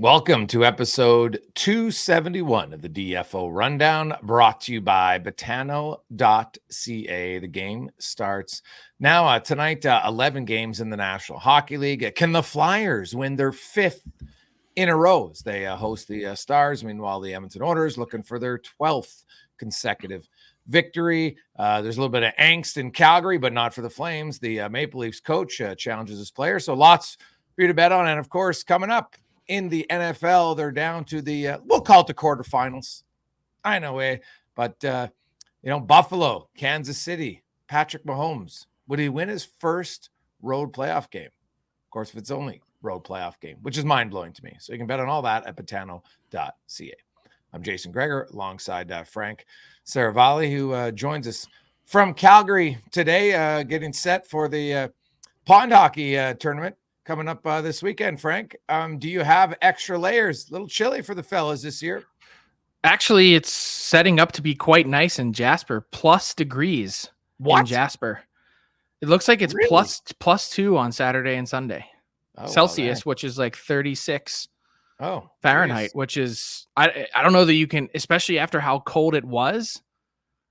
Welcome to episode 271 of the DFO Rundown, brought to you by Botano.ca. The game starts now. Tonight, 11 games in the National Hockey League. Can the Flyers win their fifth in a row as they host the Stars? Meanwhile, the Edmonton Oilers looking for their 12th consecutive victory. There's a little bit of angst in Calgary, but not for the Flames. The Maple Leafs coach challenges his players. So lots for you to bet on. And, of course, coming up, in the NFL, they're down to the, we'll call it the quarterfinals. I know, but, Buffalo, Kansas City, Patrick Mahomes. Would he win his first road playoff game? Of course, if it's only road playoff game, which is mind-blowing to me. So you can bet on all that at Botano.ca. I'm Jason Gregor alongside Frank Seravalli, who joins us from Calgary today, getting set for the pond hockey tournament coming up this weekend. Frank, do you have extra layers? A little chilly for the fellas this year. Actually, it's setting up to be quite nice in Jasper. Plus degrees in Jasper. It looks like it's really? plus 2 on Saturday and Sunday. Celsius, which is like 36 Fahrenheit, which is, I don't know that you can, especially after how cold it was.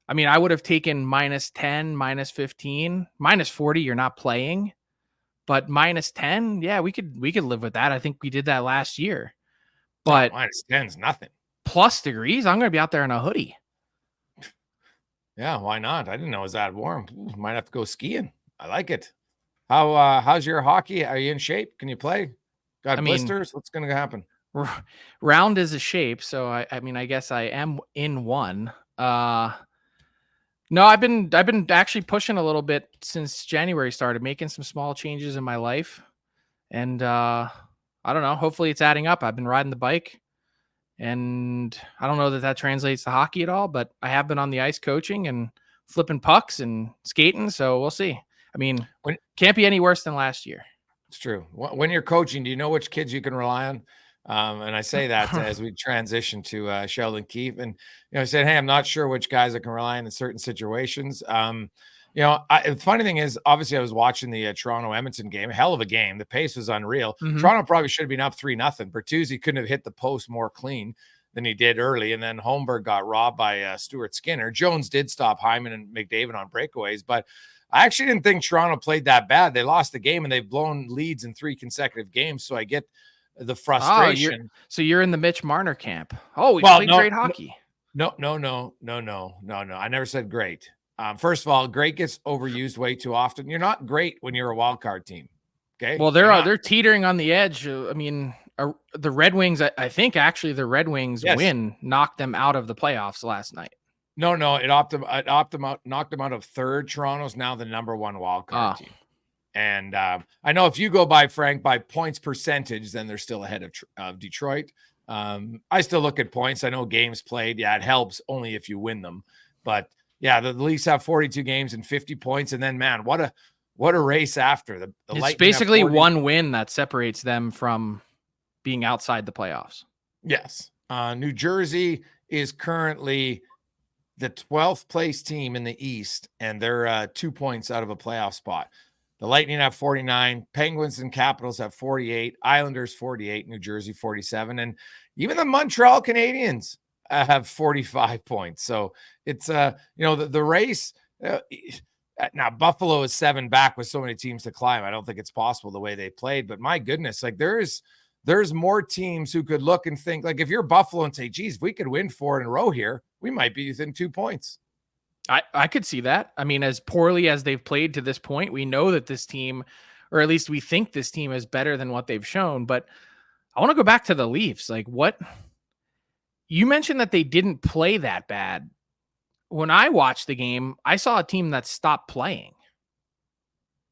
I mean, I would have taken minus 10, minus 15, minus 40. You're not playing. But minus 10, yeah, we could live with that. I think we did that last year. But minus 10 is nothing. Plus degrees, I'm going to be out there in a hoodie. Yeah, why not? I didn't know it was that warm. Might have to go skiing. I like it. How's your hockey? Are you in shape? Can you play? Got blisters? What's going to happen? Round is a shape, so I guess I am in one. No, I've been actually pushing a little bit since January started, making some small changes in my life. And I don't know, hopefully it's adding up. I've been riding the bike, and I don't know that translates to hockey at all, but I have been on the ice coaching and flipping pucks and skating, so we'll see. I mean, can't be any worse than last year. It's true. When you're coaching, do you know which kids you can rely on? And I say that as we transition to Sheldon Keefe, and I said, hey, I'm not sure which guys I can rely on in certain situations. The funny thing is, obviously, I was watching the Toronto Edmonton game. Hell of a game. The pace was unreal. Mm-hmm. Toronto probably should have been up 3-0. Bertuzzi couldn't have hit the post more clean than he did early, and then Holmberg got robbed by Stuart Skinner. Jones did stop Hyman and McDavid on breakaways, but I actually didn't think Toronto played that bad. They lost the game, and they've blown leads in 3 consecutive games. So I get the frustration. So you're in the Mitch Marner camp. Oh, played great hockey. No. I never said great. First of all, great gets overused way too often. You're not great when you're a wild card team. Okay. Well, they're teetering on the edge. I mean, the Red Wings, I think actually the Red Wings win knocked them out of the playoffs last night. No, it knocked them out of third. Toronto's now the number 1 wild card team. And I know if you go by, Frank, by points percentage, then they're still ahead of Detroit. I still look at points. I know games played. Yeah, it helps only if you win them. But, yeah, the Leafs have 42 games and 50 points. And then, man, what a race after. It's basically one win that separates them from being outside the playoffs. Yes. New Jersey is currently the 12th place team in the East, and they're 2 points out of a playoff spot. The Lightning have 49, Penguins and Capitals have 48, Islanders 48, New Jersey 47, and even the Montreal Canadiens have 45 points. So it's the race. Now Buffalo is 7 back with so many teams to climb. I don't think it's possible the way they played, but my goodness, like there's more teams who could look and think, like if you're Buffalo and say, geez, if we could win 4 in a row here, we might be within 2 points. I could see that. I mean, as poorly as they've played to this point, we know that this team, or at least we think this team is better than what they've shown. But I want to go back to the Leafs. Like what you mentioned that they didn't play that bad. When I watched the game, I saw a team that stopped playing.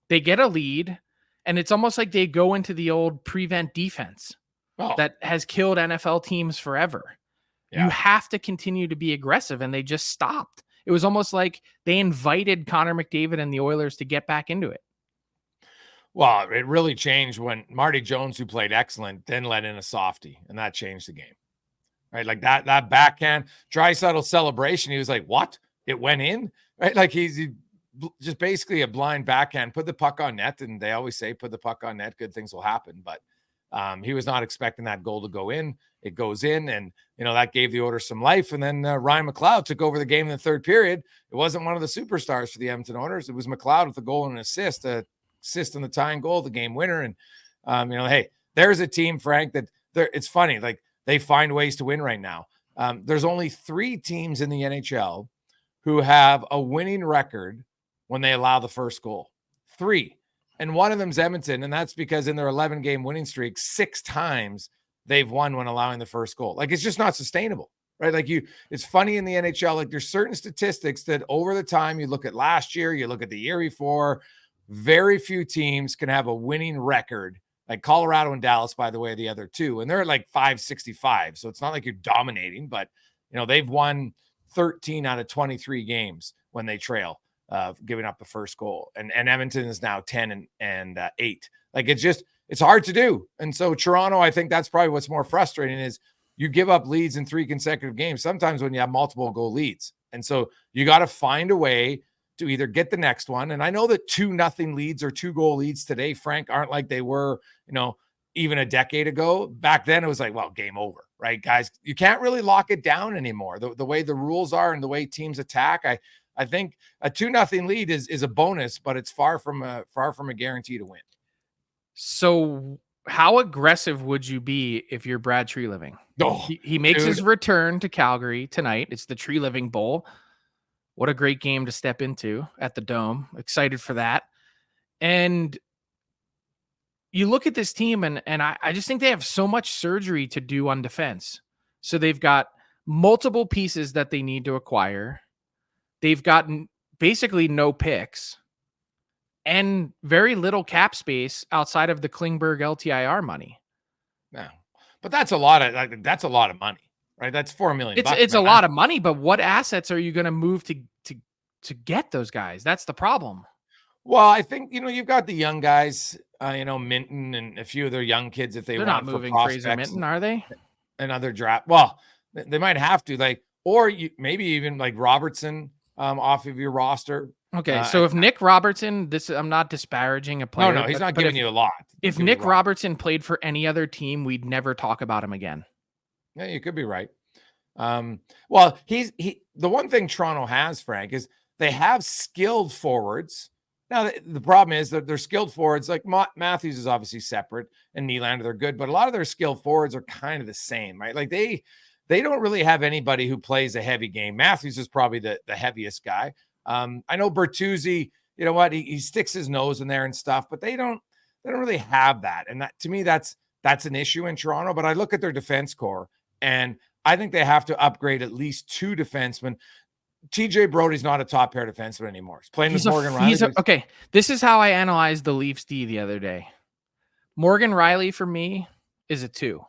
They get a lead, and it's almost like they go into the old prevent defense that has killed NFL teams forever. Yeah. You have to continue to be aggressive, and they just stopped. It was almost like they invited Connor McDavid and the Oilers to get back into it. Well, it really changed when Marty Jones, who played excellent, then let in a softie, and that changed the game. Right? Like that backhand, Draisaitl celebration, he was like, what? It went in? Right? Like he just basically a blind backhand, put the puck on net, and they always say put the puck on net, good things will happen. But He was not expecting that goal to go in. It goes in, and that gave the Oilers some life. And then Ryan McLeod took over the game in the third period. It wasn't one of the superstars for the Edmonton Oilers. It was McLeod with a goal and an assist in the tying goal, the game winner. And hey, there's a team, Frank, that it's funny. Like, they find ways to win right now. There's only 3 teams in the NHL who have a winning record when they allow the first goal. 3. And one of them's Edmonton, and that's because in their 11-game winning streak, 6 times they've won when allowing the first goal. Like, it's just not sustainable, right? Like, it's funny in the NHL, like, there's certain statistics that over the time, you look at last year, you look at the year before, very few teams can have a winning record. Like Colorado and Dallas, by the way, the other 2, and they're at like 565. So it's not like you're dominating, but they've won 13 out of 23 games when they trail, giving up the first goal. And Edmonton is now 10 and 8. Like, it's hard to do. And so Toronto, I think that's probably what's more frustrating is you give up leads in 3 consecutive games, sometimes when you have multiple goal leads. And so you got to find a way to either get the next one. And I know that 2-0 leads or 2-goal leads today, Frank, aren't like they were, even a decade ago. Back then it was like, well, game over, right, guys? You can't really lock it down anymore. The way the rules are and the way teams attack, I think a 2-0 lead is a bonus, but it's far from a guarantee to win. So how aggressive would you be if you're Brad Treliving? Oh, he makes his return to Calgary tonight. It's the Treliving Bowl. What a great game to step into at the Dome. Excited for that. And you look at this team, and I just think they have so much surgery to do on defense. So they've got multiple pieces that they need to acquire. They've gotten basically no picks and very little cap space outside of the Klingberg LTIR money. No, but that's a lot of money. Right, that's $4 million. It's a lot of money, but what assets are you going to move to get those guys? That's the problem. Well, I think you've got the young guys, Minton and a few of their young kids if they're want not moving Fraser Minton, are they? Another draft. Well, they might have to, or maybe even like Robertson off of your roster. Okay, so if Nick Robertson, I'm not disparaging a player. No, he's not giving you a lot. If Nick Robertson played for any other team, we'd never talk about him again. Yeah, you could be right. Well, the one thing Toronto has, Frank, is they have skilled forwards. Now, the problem is that they're skilled forwards. Like Matthews is obviously separate, and Nylander, they're good, but a lot of their skilled forwards are kind of the same, right? Like they don't really have anybody who plays a heavy game. Matthews is probably the heaviest guy. I know Bertuzzi, he sticks his nose in there and stuff, but they don't really have that. And that, to me, that's an issue in Toronto. But I look at their defense core, and I think they have to upgrade at least 2 defensemen. TJ Brody's not a top pair defenseman anymore. He's playing with Morgan Riley. Okay, this is how I analyzed the Leafs D the other day. Morgan Riley for me is a 2.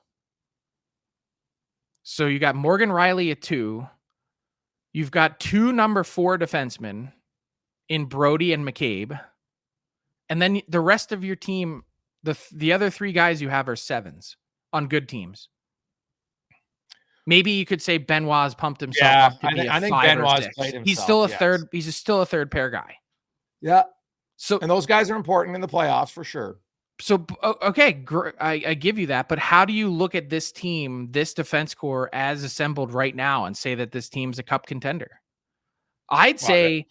So you got Morgan Riley at 2. You've got 2 number 4 defensemen in Brody and McCabe. And then the rest of your team, the other 3 guys you have are 7s on good teams. Maybe you could say Benoit's pumped himself up to be a 5 or 6. Played himself, he's still a third. He's still a third pair guy. Yeah. So, and those guys are important in the playoffs for sure. So, okay, I give you that. But how do you look at this team, this defense core as assembled right now, and say that this team's a cup contender? I'd say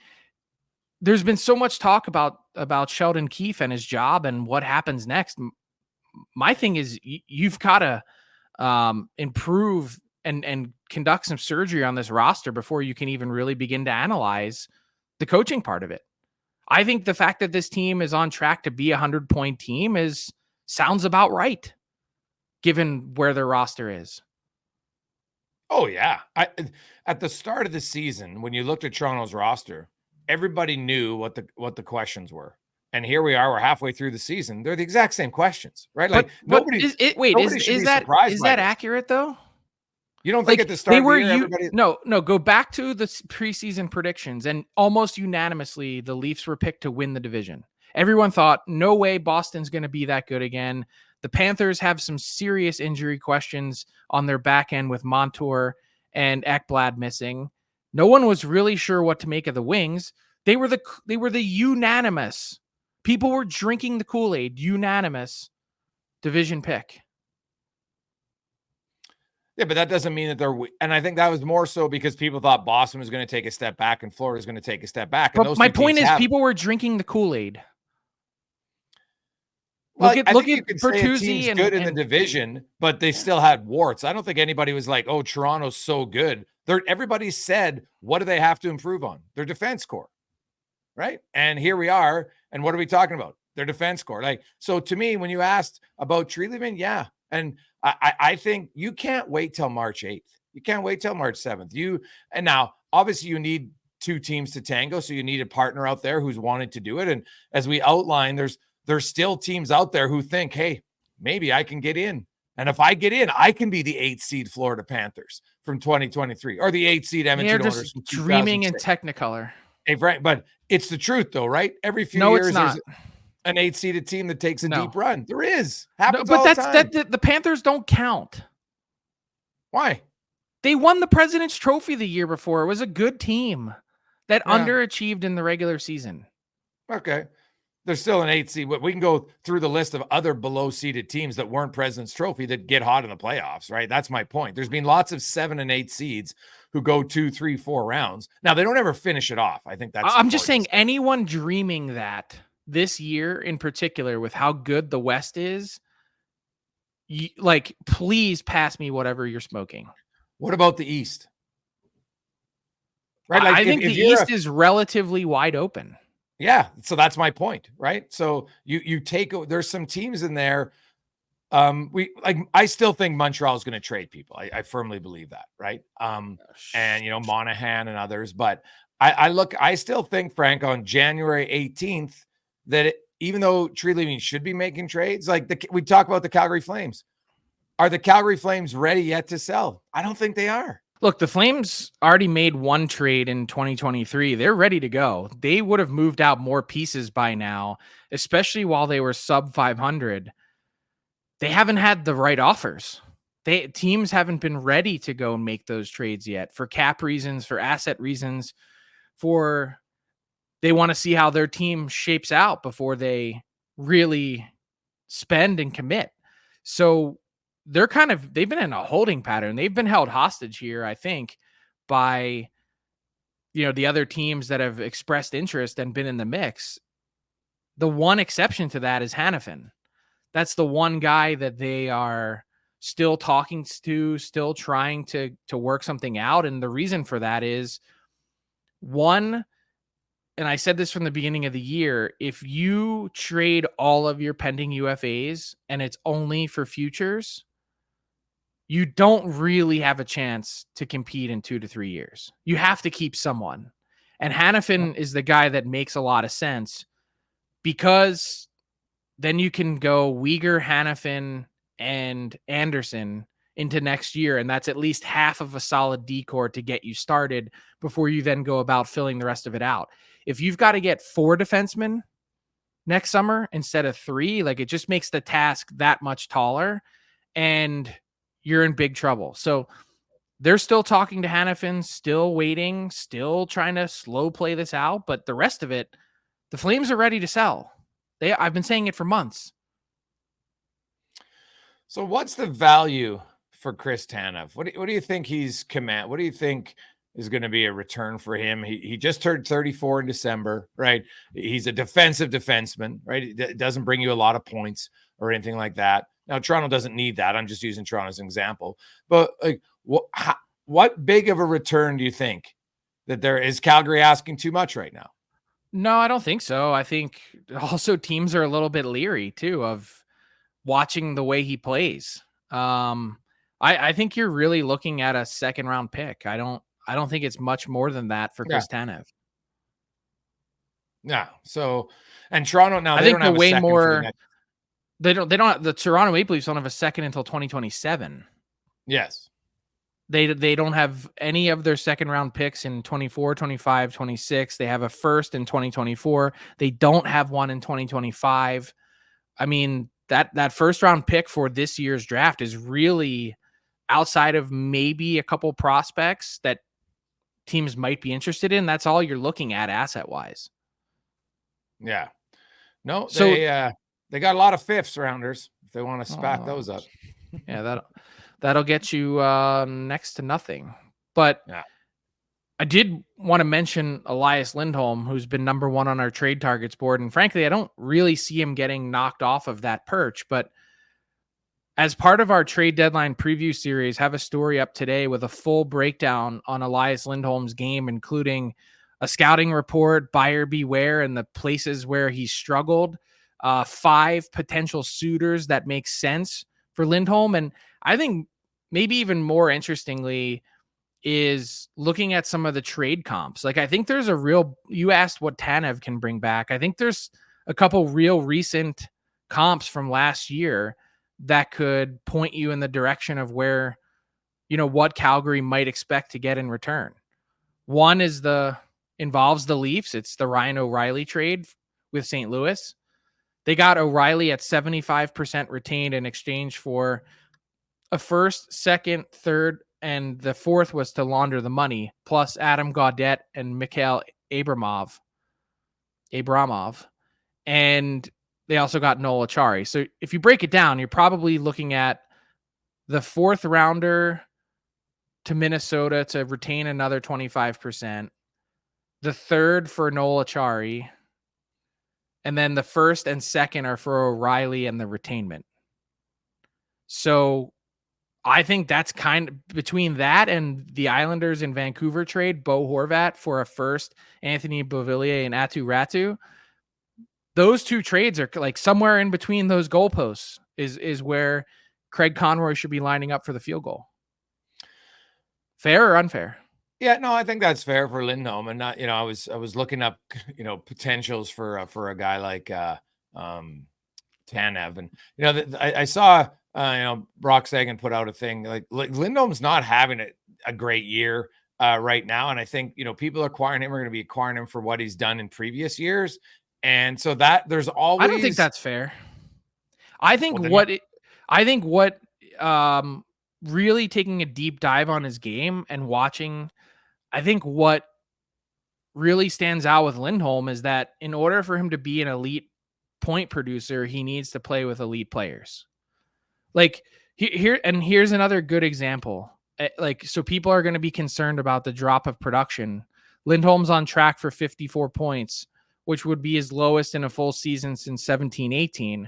there's been so much talk about Sheldon Keefe and his job and what happens next. My thing is you've got to improve and conduct some surgery on this roster before you can even really begin to analyze the coaching part of it. I think the fact that this team is on track to be a 100-point team sounds about right, given where their roster is. Oh yeah. At the start of the season, when you looked at Toronto's roster, everybody knew what the questions were. And here we are, we're halfway through the season. They're the exact same questions, right? Like is that accurate though? You don't think at the start of the year, everybody... No, go back to the preseason predictions, and almost unanimously, the Leafs were picked to win the division. Everyone thought, no way Boston's going to be that good again. The Panthers have some serious injury questions on their back end with Montour and Ekblad missing. No one was really sure what to make of the Wings. They were the unanimous. People were drinking the Kool-Aid, unanimous division pick. Yeah, but that doesn't mean that they're – and I think that was more so because people thought Boston was going to take a step back and Florida was going to take a step back. And But my point is people were drinking the Kool-Aid. Well, I think you could say a team's good in the division, but they still had warts. I don't think anybody was like, oh, Toronto's so good. Everybody said, what do they have to improve on? Their defense core, right? And here we are. And what are we talking about? Their defense core. Like, so to me, when you asked about Treliving, yeah. And I think you can't wait till March 8th. You can't wait till March 7th. And now, obviously, you need two teams to tango. So you need a partner out there who's wanted to do it. And as we outline, there's still teams out there who think, hey, maybe I can get in. And if I get in, I can be the 8th seed Florida Panthers from 2023 or the 8th seed Edmonton Oilers from 2006. Dreaming in Technicolor. Hey, Frank, but it's the truth, though, right? Every few years, there's an 8-seeded team that takes a deep run. There is. Happens all the time. The Panthers don't count. Why? They won the President's Trophy the year before. It was a good team that underachieved in the regular season. Okay. There's still an 8 seed. We can go through the list of other below seeded teams that weren't President's Trophy that get hot in the playoffs, right? That's my point. There's been lots of 7 and 8 seeds who go 2, 3, 4 rounds. Now they don't ever finish it off. I think that's. I'm just saying anyone dreaming that this year in particular with how good the West is, please pass me whatever you're smoking. What about the East? Right. I think the East is relatively wide open. Yeah, so that's my point, right? So you take there's some teams in there. I still think Montreal is going to trade people. I firmly believe that, right? And Monahan and others, but I still think, Frank, on January 18th that even though Treliving should be making trades, we talk about the Calgary Flames. Are the Calgary Flames ready yet to sell? I don't think they are. Look, the Flames already made one trade in 2023. They're ready to go. They would have moved out more pieces by now, especially while they were sub 500. They haven't had the right offers. Teams haven't been ready to go and make those trades yet for cap reasons, for asset reasons, they want to see how their team shapes out before they really spend and commit. So they've been in a holding pattern. They've been held hostage here, I think, by, the other teams that have expressed interest and been in the mix. The one exception to that is Hanifin. That's the one guy that they are still talking to, still trying to work something out. And the reason for that is one, and I said this from the beginning of the year, if you trade all of your pending UFAs and it's only for futures, you don't really have a chance to compete in 2 to 3 years. You have to keep someone. And Hanifin is the guy that makes a lot of sense because then you can go Weegar, Hanifin, and Anderson into next year. And that's at least half of a solid decor to get you started before you then go about filling the rest of it out. If you've got to get 4 defensemen next summer instead of 3, it just makes the task that much taller. And you're in big trouble. So they're still talking to Hanifin, still waiting, still trying to slow play this out. But the rest of it, the Flames are ready to sell. I've been saying it for months. So what's the value for Chris Tanev? What do you think he's command? What do you think is going to be a return for him? He just turned 34 in December, right? He's a defensive defenseman, right? It doesn't bring you a lot of points or anything like that. Now, Toronto doesn't need that. I'm just using Toronto as an example. But what big of a return do you think that there is? Calgary asking too much right now? No, I don't think so. I think also teams are a little bit leery too of watching the way he plays. I think you're really looking at a second round pick. I don't think it's much more than that for Chris Tanev. Yeah. So, and Toronto now, I think the way more. They don't. The Toronto Maple Leafs don't have a second until 2027. Yes. They don't have any of their second round picks in 24, 25, 26. They have a first in 2024. They don't have one in 2025. I mean, that first round pick for this year's draft is really outside of maybe a couple prospects that teams might be interested in. That's all you're looking at asset wise. Yeah. No, so they got a lot of fifths rounders if they want to spat those up. Yeah, that'll get you next to nothing. But Yeah. I did want to mention Elias Lindholm, who's been number one on our trade targets board. And frankly, I don't really see him getting knocked off of that perch. But as part of our trade deadline preview series, have a story up today with a full breakdown on Elias Lindholm's game, including a scouting report, buyer beware, and the places where he struggled, 5 potential suitors that make sense for Lindholm. And I think maybe even more interestingly is looking at some of the trade comps. Like, I think there's you asked what Tanev can bring back. I think there's a couple real recent comps from last year that could point you in the direction of where, what Calgary might expect to get in return. One involves the Leafs. It's the Ryan O'Reilly trade with St. Louis. They got O'Reilly at 75% retained in exchange for a first, second, third, and the fourth was to launder the money, plus Adam Gaudette and Mikhail Abramov. And they also got Noel Acciari. So if you break it down, you're probably looking at the 4th rounder to Minnesota to retain another 25%, the 3rd for Noel Acciari, and then the 1st and 2nd are for O'Reilly and the retainment. So I think that's kind of between that and the Islanders in Vancouver trade, Bo Horvat for a 1st, Anthony Beauvillier and Atu Ratu. Those 2 trades are like somewhere in between those goalposts is where Craig Conroy should be lining up for the field goal. Fair or unfair? Yeah, no, I think that's fair for Lindholm. And not, I was looking up, potentials for a guy like Tanev, and I saw Brock Sagan put out a thing like Lindholm's not having a great year right now, and I think people acquiring him are going to be acquiring him for what he's done in previous years, and so that there's always. I don't think that's fair. I think what really taking a deep dive on his game and watching, I think what really stands out with Lindholm is that in order for him to be an elite point producer, he needs to play with elite players. Like here's another good example. So people are going to be concerned about the drop of production. Lindholm's on track for 54 points, which would be his lowest in a full season since 17-18.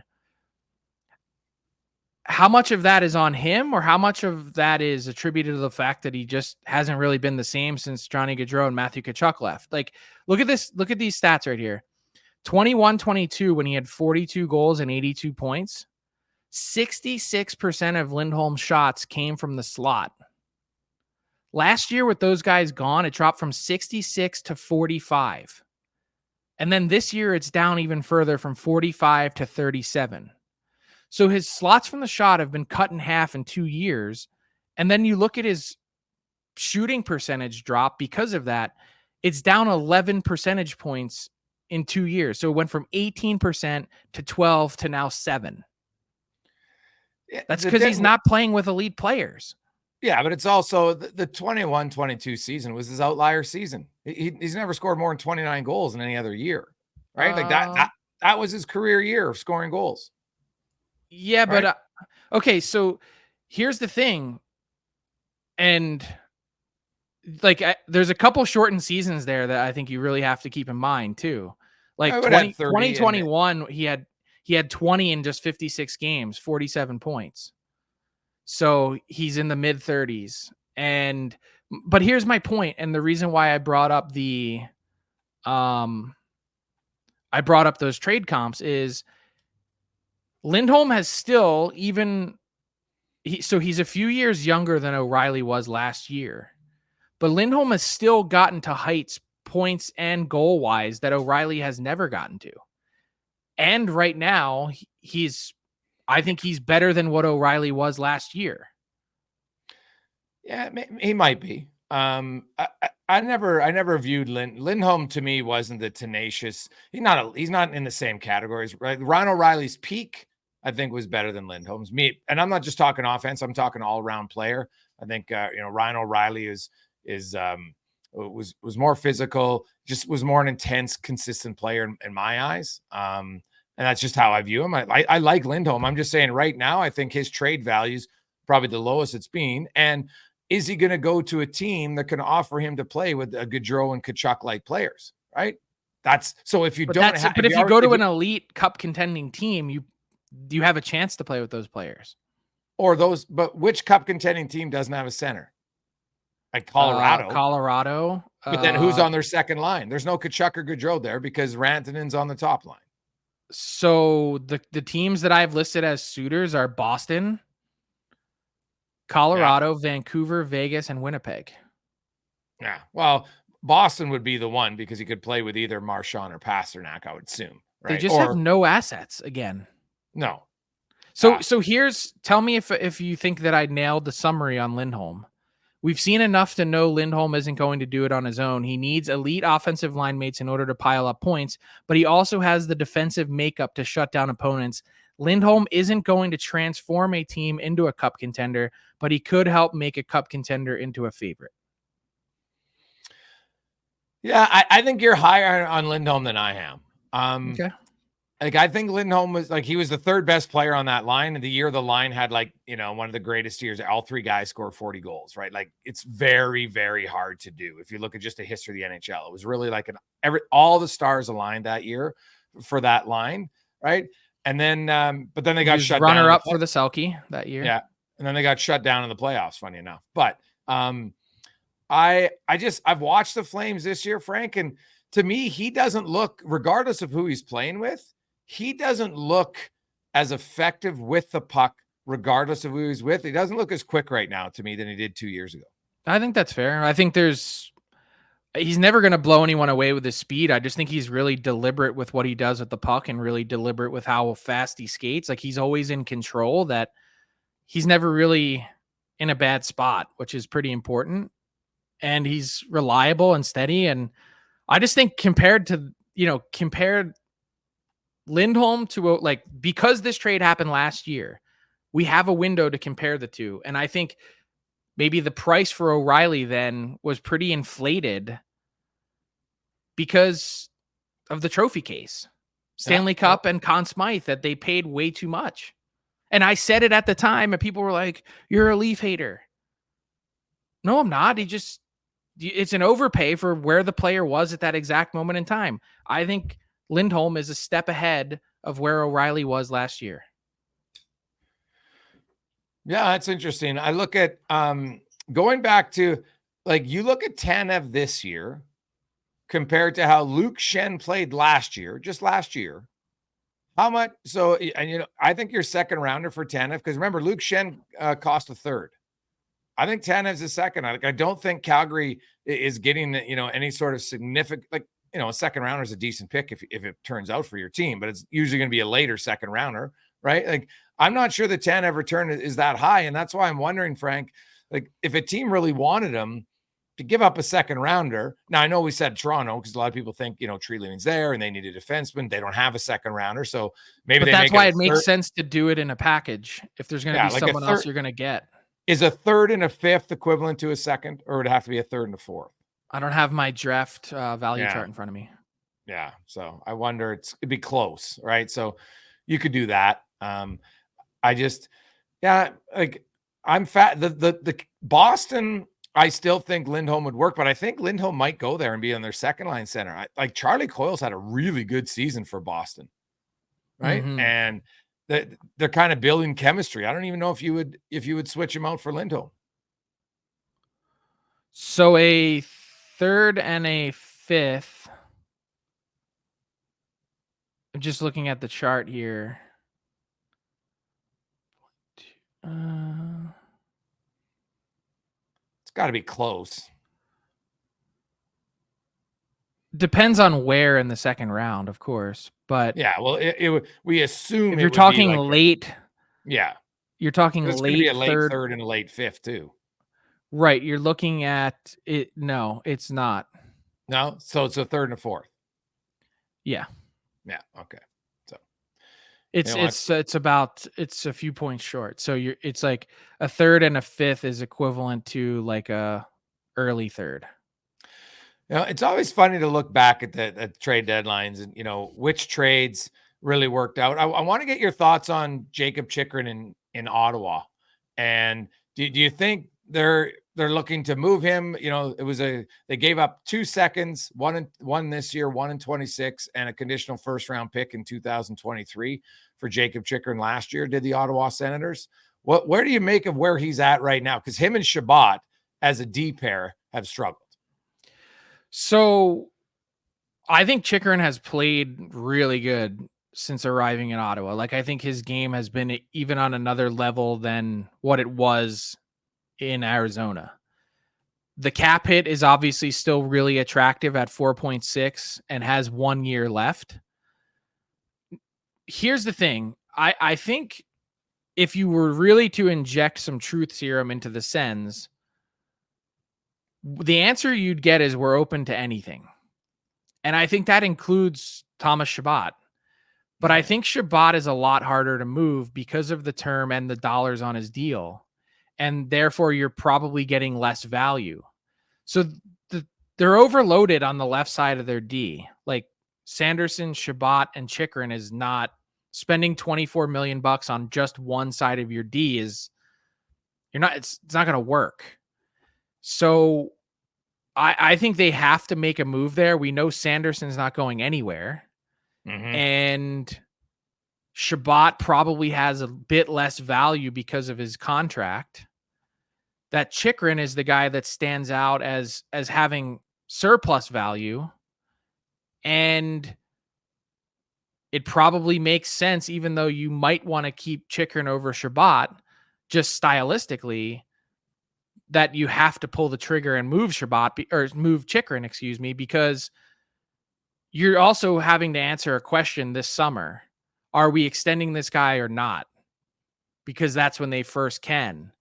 How much of that is on him, or how much of that is attributed to the fact that he just hasn't really been the same since Johnny Gaudreau and Matthew Tkachuk left? Like, look at this. Look at these stats right here. 21-22 when he had 42 goals and 82 points. 66% of Lindholm's shots came from the slot. Last year with those guys gone, it dropped from 66 to 45. And then this year it's down even further from 45 to 37. So his slots from the shot have been cut in half in 2 years. And then you look at his shooting percentage drop because of that. It's down 11 percentage points in 2 years. So it went from 18% to 12 to now 7. Yeah, that's because he's not playing with elite players. Yeah, but it's also the 21-22 season was his outlier season. He's never scored more than 29 goals in any other year, right? Like that was his career year of scoring goals. Yeah, right? But okay, so here's the thing. And there's a couple shortened seasons there that I think you really have to keep in mind too. Like 2021, he had 20 in just 56 games, 47 points. So he's in the mid 30s. But here's my point, and the reason why I brought up those trade comps is Lindholm has still he's a few years younger than O'Reilly was last year. But Lindholm has still gotten to heights, points and goal wise that O'Reilly has never gotten to. And right now, I think he's better than what O'Reilly was last year. Yeah, he might be. I never viewed Lindholm to me wasn't the tenacious. He's not in the same categories. Right? Ryan O'Reilly's peak, I think, was better than Lindholm's. And I'm not just talking offense. I'm talking all around player. I think Ryan O'Reilly was more physical, just was more an intense, consistent player in my eyes. And that's just how I view him. I like Lindholm. I'm just saying right now, I think his trade value's probably the lowest it's been. And is he going to go to a team that can offer him to play with a Gaudreau and Tkachuk like players, right? That's so if you don't have, but if you go to an elite cup contending team, you have a chance to play with those players. But which cup contending team doesn't have a center? Like Colorado. But then who's on their second line? There's no Tkachuk or Gaudreau there because Rantanen's on the top line. So the teams that I've listed as suitors are Boston, Colorado, Vancouver, Vegas, and Winnipeg. Yeah. Well, Boston would be the one because he could play with either Marchand or Pasternak, I would assume. Right? They just have no assets again. No. So tell me if you think that I nailed the summary on Lindholm. We've seen enough to know Lindholm isn't going to do it on his own. He needs elite offensive line mates in order to pile up points, but he also has the defensive makeup to shut down opponents. Lindholm isn't going to transform a team into a cup contender, but he could help make a cup contender into a favorite. Yeah, I think you're higher on Lindholm than I am. Okay. Like, I think Lindholm was he was the third best player on that line. And the year the line had one of the greatest years, all three guys score 40 goals, right? Like, it's very, very hard to do. If you look at just the history of the NHL, it was really like all the stars aligned that year for that line, right? And then, but then they got shut down. Runner up for the Selke that year. Yeah. And then they got shut down in the playoffs, funny enough. But I've watched the Flames this year, Frank, and to me, he doesn't look, regardless of who he's playing with, he doesn't look as effective with the puck, regardless of who he's with. He doesn't look as quick right now to me than he did 2 years ago. I think that's fair. I think he's never going to blow anyone away with his speed. I just think he's really deliberate with what he does with the puck and really deliberate with how fast he skates. Like, he's always in control, that he's never really in a bad spot, which is pretty important. And he's reliable and steady. And I just think compared Lindholm to because this trade happened last year, we have a window to compare the two. And I think maybe the price for O'Reilly then was pretty inflated because of the trophy case, Stanley Cup and Conn Smythe, that they paid way too much. And I said it at the time and people were like, "You're a Leaf hater." No, I'm not. It's an overpay for where the player was at that exact moment in time. I think Lindholm is a step ahead of where O'Reilly was last year. Yeah, that's interesting. I look at going back to, you look at Tanev this year compared to how Luke Schenn played just last year. How much? So, and I think your second rounder for Tanev, because remember, Luke Schenn cost a third. I think Tanev's a second. I don't think Calgary is getting any sort of significant, a second rounder is a decent pick if it turns out for your team, but it's usually going to be a later second rounder, right? I'm not sure the Tanev return is that high, and that's why I'm wondering, Frank, if a team really wanted him to give up a second rounder. Now, I know we said Toronto because a lot of people think Treliving's there and they need a defenseman. They don't have a second rounder, so maybe that's why it makes sense to do it in a package if there's going to be someone else you're going to get. Is a third and a fifth equivalent to a second, or would it have to be a third and a fourth? I don't have my draft value chart in front of me. Yeah. So I wonder, it'd be close, right? So you could do that. I'm fat. The Boston, I still think Lindholm would work, but I think Lindholm might go there and be on their second line center. Charlie Coyle's had a really good season for Boston, right? Mm-hmm. And they're kind of building chemistry. I don't even know if you would switch him out for Lindholm. So a third and a fifth. I'm just looking at the chart here. It's got to be close. Depends on where in the second round, of course. But yeah, well, we assume if you're talking late. Yeah, you're talking late third and a late fifth too. Right, you're looking at it. No, it's not. No, so it's a third and a fourth. Yeah. Yeah. Okay. So it's a few points short. So it's like a third and a fifth is equivalent to like a early third. It's always funny to look back at the trade deadlines and which trades really worked out. I want to get your thoughts on Jacob Chychrun in Ottawa. And do you think they're looking to move him? They gave up 2 seconds, one this year, 1 in 26, and a conditional first round pick in 2023 for Jacob Chychrun last year, did the Ottawa Senators. Where do you make of where he's at right now? Because him and Chabot as a D pair have struggled. So I think Chychrun has played really good since arriving in Ottawa. Like, I think his game has been even on another level than what it was in Arizona. The cap hit is obviously still really attractive at 4.6 and has 1 year left. Here's the thing. I think if you were really to inject some truth serum into the Sens, the answer you'd get is we're open to anything. And I think that includes Thomas Chabot. But I think Chabot is a lot harder to move because of the term and the dollars on his deal. And therefore, you're probably getting less value. So they're overloaded on the left side of their D. Like Sanderson, Chabot, and Chychrun is not spending $24 million on just one side of your D it's not going to work. So I think they have to make a move there. We know Sanderson's not going anywhere. And Chabot probably has a bit less value because of his contract. That Chychrun is the guy that stands out as having surplus value. And it probably makes sense, even though you might want to keep Chychrun over Chabot, just stylistically, that you have to pull the trigger and move Chychrun, because you're also having to answer a question this summer. Are we extending this guy or not? Because that's when they first can.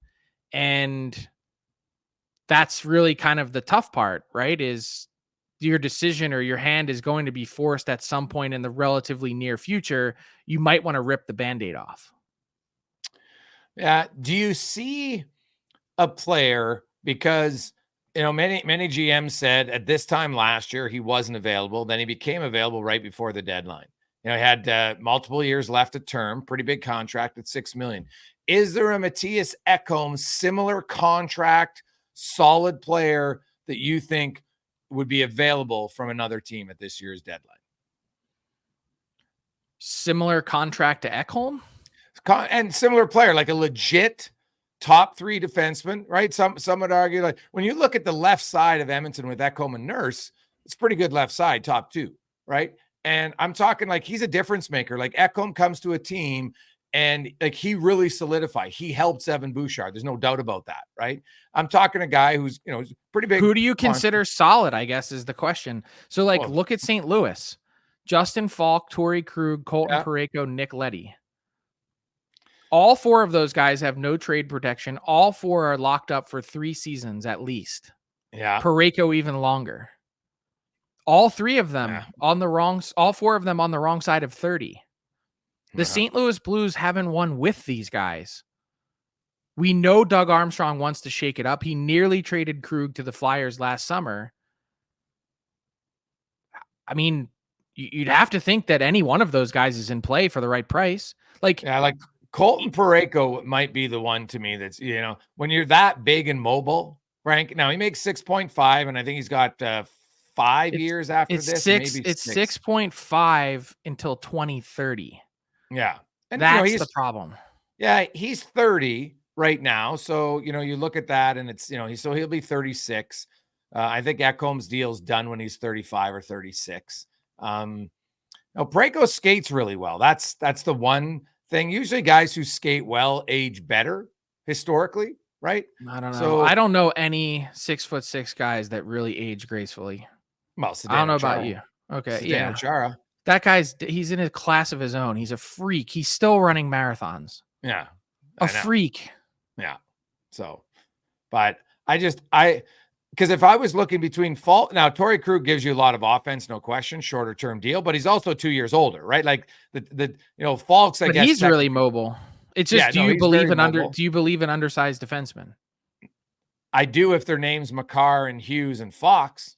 And that's really kind of the tough part, right? Is your decision or your hand is going to be forced at some point in the relatively near future. You might want to rip the Band-Aid off. Yeah. Do you see a player, because many GMs said at this time last year he wasn't available, then he became available right before the deadline. He had multiple years left of term, pretty big contract at $6 million. Is there a Matthias Ekholm similar contract, solid player that you think would be available from another team at this year's deadline? Similar contract to Ekholm? And similar player, like a legit top 3 defenseman, right? Some would argue, like, when you look at the left side of Edmonton with Ekholm and Nurse, it's pretty good left side, top 2, right? And I'm talking like he's a difference maker. Like Ekholm comes to a team and like he really solidified. He helped Evan Bouchard. There's no doubt about that, right? I'm talking a guy who's, pretty big. Who do you consider solid, I guess, is the question. So, look at St. Louis. Justin Falk, Torrey Krug, Colton Parayko, Nick Leddy. All 4 of those guys have no trade protection. All 4 are locked up for 3 seasons at least. Yeah. Parayko even longer. All 3 of them all 4 of them on the wrong side of 30. The St. Louis Blues haven't won with these guys. We know Doug Armstrong wants to shake it up. He nearly traded Krug to the Flyers last summer. I mean, you'd have to think that any one of those guys is in play for the right price. Like Colton Parayko might be the one to me that's, when you're that big and mobile, Frank. Now he makes 6.5, and I think he's got 5 years after this. Maybe 6.5 until 2030. Yeah. And that's the problem. Yeah. He's 30 right now. So, you look at that and it's, he'll be 36. I think Ekholm's deal's done when he's 35 or 36. Parayko skates really well. That's the one thing. Usually guys who skate well age better historically, right? I don't know. So, I don't know any 6'6" guys that really age gracefully. Well, I don't know about you. Okay. Zdeno Chara. That he's in a class of his own. He's a freak. He's still running marathons. Yeah. A freak. Yeah. So, but because if I was looking between Falk, now Torrey Krug gives you a lot of offense, no question, shorter term deal, but he's also 2 years older, right? Like Falk's, I guess. He's really mobile. It's just, do you believe in undersized defensemen? I do if their names Makar and Hughes and Fox,